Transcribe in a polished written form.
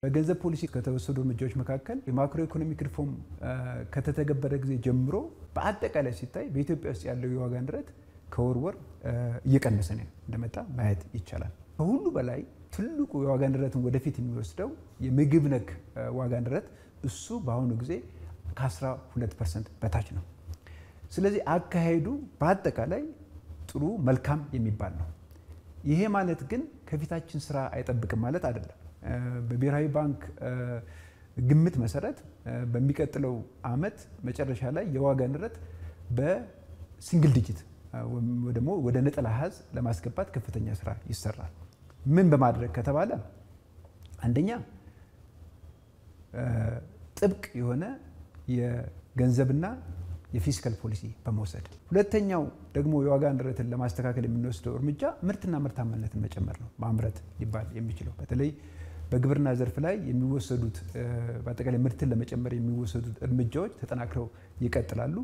በገንዘብ ፖሊሲ ከተወሰዱ እርምጃዎች መካከል የማክሮ ኢኮኖሚክ ሪፎርም ከተተገበረ ጊዜ ጀምሮ በአጠቃላይ ሲታይ በኢትዮጵያ ውስጥ ያለው የዋጋ ንረት ከወር ወር እየቀነሰ ነው እንደመጣ ማየት ይቻላል። ከሁሉ በላይ ትልቁ የዋጋ ንረትን ወደፊት የሚወስደው የምግብ ነክ ዋጋ ንረት እሱ በአሁኑ ጊዜ ከ12% በታች ነው። ስለዚህ አካሄዱ በአጠቃላይ ጥሩ መልካም የሚባል ነው። ይሄ ማለት ግን ከፊታችን ስራ አይጠብቅም ማለት አይደለም። በብሔራዊ ባንክ ግምት መሰረት በሚቀጥለው አመት መጨረሻ ላይ የዋጋ ንረት በሲንግል ዲጂት ወደሞ ወደ ነጠላ አሃዝ ለማስገባት ከፍተኛ ስራ ይሰራል። ምን በማድረግ ከተባለ አንደኛ ጥብቅ የሆነ የገንዘብና የፊስካል ፖሊሲ በመውሰድ፣ ሁለተኛው ደግሞ የዋጋ ንረትን ለማስተካከል የምንወስደው እርምጃ ምርትና ምርታማነትን መጨመር ነው። ማምረት ሊባል የሚችለው በተለይ በግብርና ዘርፍ ላይ የሚወሰዱት በአጠቃላይ ምርትን ለመጨመር የሚወሰዱት እርምጃዎች ተጠናክረው ይቀጥላሉ።